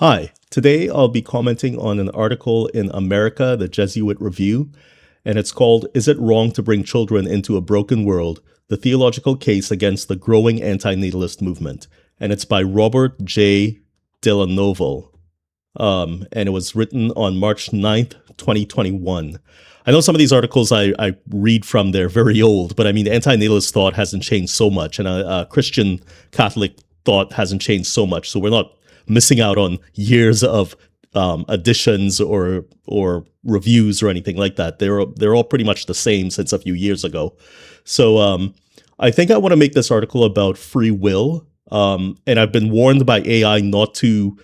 Hi, today I'll be commenting on an article in America, the Jesuit Review, and it's called Is It Wrong to Bring Children into a Broken World? The Theological Case Against the Growing Anti-Natalist Movement. And it's by Robert J. Delanovo. And it was written on March 9th, 2021. I know some of these articles I read from, they're very old, but I mean, anti-natalist thought hasn't changed so much, and Christian Catholic thought hasn't changed so much, so we're not missing out on years of additions or reviews or anything like that. They're all pretty much the same since a few years ago. So I think I want to make this article about free will, and I've been warned by AI not to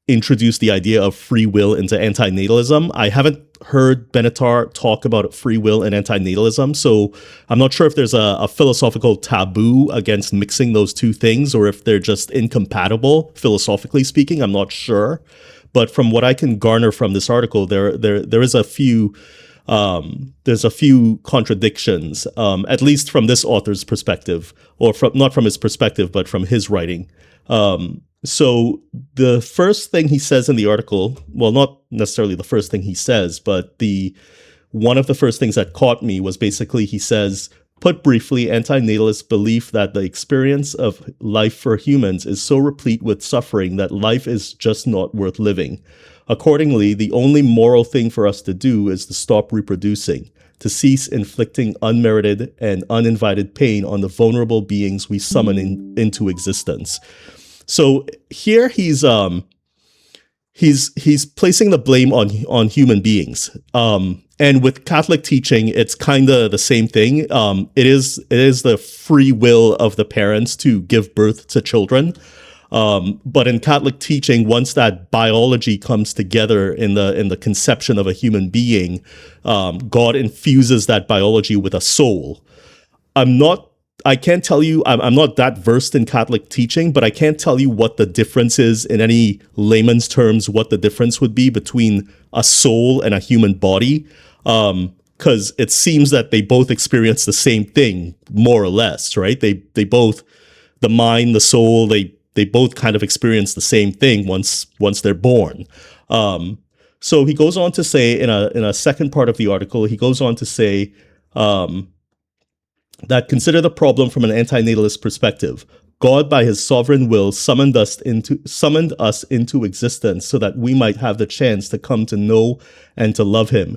introduce the idea of free will into antinatalism. I haven't heard Benatar talk about free will and antinatalism, so I'm not sure if there's a philosophical taboo against mixing those two things or if they're just incompatible, philosophically speaking. I'm not sure. But from what I can garner from this article, there is a few there's a few contradictions, at least from this author's perspective, or from not from his perspective, but from his writing. So the first thing he says in the article, well, not necessarily the first thing he says, but one of the first things that caught me was basically he says, put briefly, anti-natalist belief that the experience of life for humans is so replete with suffering that life is just not worth living. Accordingly, the only moral thing for us to do is to stop reproducing, to cease inflicting unmerited and uninvited pain on the vulnerable beings we summon into existence. So here he's placing the blame on human beings. And with Catholic teaching, it's kind of the same thing. It is the free will of the parents to give birth to children. But in Catholic teaching, once that biology comes together in the conception of a human being, God infuses that biology with a soul. I can't tell you, I'm not that versed in Catholic teaching, but I can't tell you what the difference is in any layman's terms, what the difference would be between a soul and a human body. Because it seems that they both experience the same thing, more or less, right? They both, the mind, the soul, they both kind of experience the same thing once they're born. So he goes on to say in a second part of the article, he goes on to say, that consider the problem from an anti-natalist perspective. God, by his sovereign will, summoned us into existence so that we might have the chance to come to know and to love him.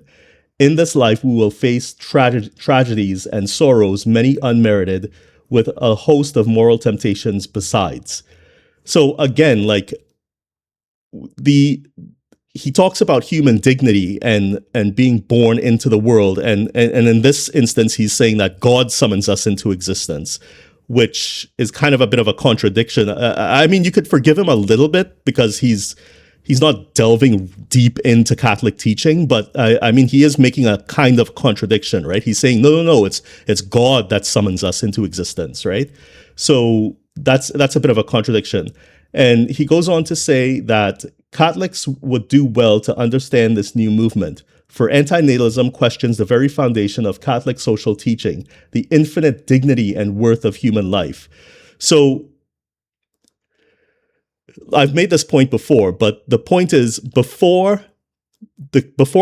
In this life, we will face tragedies and sorrows, many unmerited, with a host of moral temptations besides. So again, like he talks about human dignity and being born into the world. And in this instance, he's saying that God summons us into existence, which is kind of a bit of a contradiction. I mean, you could forgive him a little bit because he's not delving deep into Catholic teaching, but I mean, he is making a kind of contradiction, right? He's saying, no, it's God that summons us into existence, right? So that's a bit of a contradiction. And he goes on to say that Catholics would do well to understand this new movement, for anti-natalism questions the very foundation of Catholic social teaching, the infinite dignity and worth of human life. So I've made this point before, but the point is before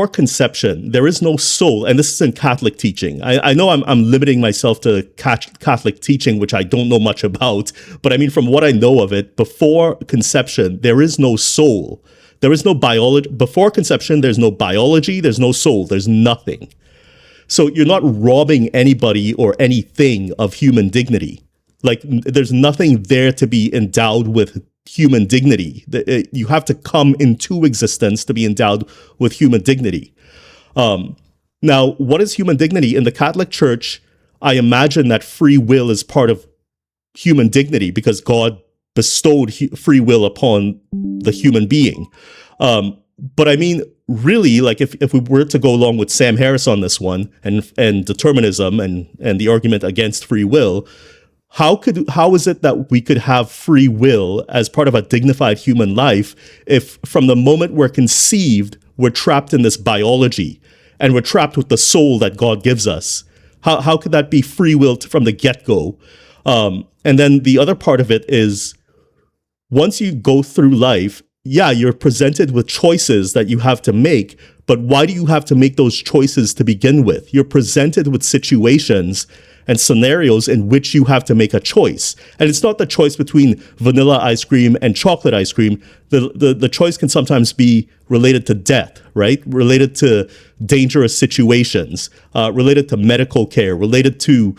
conception, there is no soul, and this is in Catholic teaching. I know I'm limiting myself to Catholic teaching, which I don't know much about, but I mean, from what I know of it, before conception, there is no soul. There is no biology. Before conception, there's no biology, there's no soul, there's nothing. So you're not robbing anybody or anything of human dignity. Like, there's nothing there to be endowed with human dignity. You have to come into existence to be endowed with human dignity. Now, what is human dignity? In the Catholic Church, I imagine that free will is part of human dignity because God bestowed free will upon the human being. But I mean, really, like if we were to go along with Sam Harris on this one and determinism and the argument against free will, how is it that we could have free will as part of a dignified human life if from the moment we're conceived, we're trapped in this biology and we're trapped with the soul that God gives us? How could that be free will from the get-go? And then the other part of it is once you go through life, yeah, you're presented with choices that you have to make, but why do you have to make those choices to begin with? You're presented with situations and scenarios in which you have to make a choice. And it's not the choice between vanilla ice cream and chocolate ice cream. The choice can sometimes be related to death, right? Related to dangerous situations, related to medical care, related to,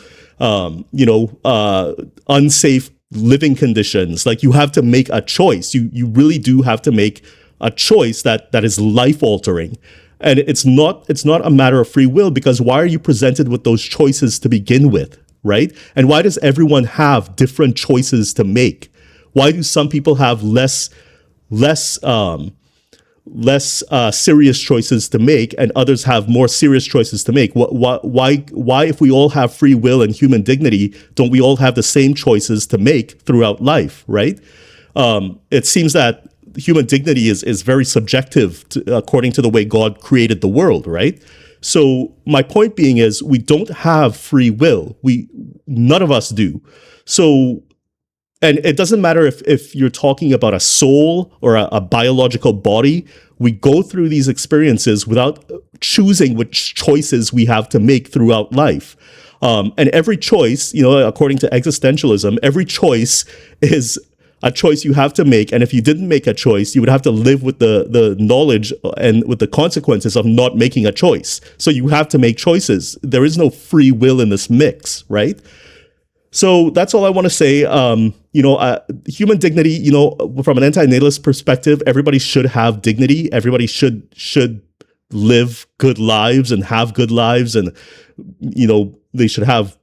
unsafe living conditions. Like, you have to make a choice. You really do have to make a choice that is life altering. And it's not a matter of free will, because why are you presented with those choices to begin with, right? And why does everyone have different choices to make? Why do some people have less serious choices to make, and others have more serious choices to make? Why, if we all have free will and human dignity, don't we all have the same choices to make throughout life, right? It seems that human dignity is very subjective according to the way God created the world, right? So my point being is, we don't have free will. None of us do. So, and it doesn't matter if you're talking about a soul or a biological body. We go through these experiences without choosing which choices we have to make throughout life. And every choice, according to existentialism, every choice is a choice you have to make. And if you didn't make a choice, you would have to live with the knowledge and with the consequences of not making a choice. So you have to make choices. There is no free will in this mix, right? So that's all I want to say. Human dignity, from an anti-natalist perspective, everybody should have dignity. Everybody should live good lives and have good lives. And, they should have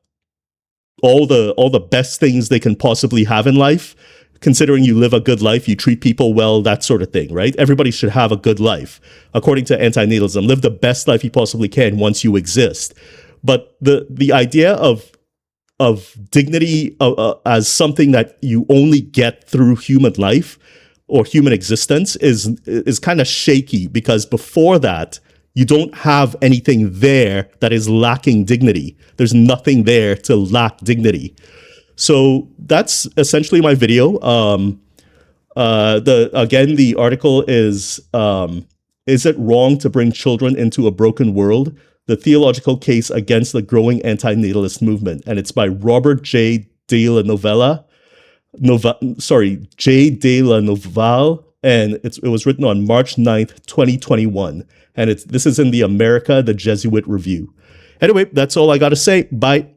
all the best things they can possibly have in life. Considering you live a good life, you treat people well, that sort of thing, right? Everybody should have a good life. According to anti-natalism, live the best life you possibly can once you exist. But the idea of dignity as something that you only get through human life or human existence is kind of shaky, because before that, you don't have anything there that is lacking dignity. There's nothing there to lack dignity. So that's essentially my video. The article is it wrong to bring children into a broken world? The theological case against the growing anti-natalist movement. And it's by Robert J. de la Noval, and it was written on March 9th, 2021. And this is in the America, the Jesuit Review. Anyway, that's all I got to say. Bye.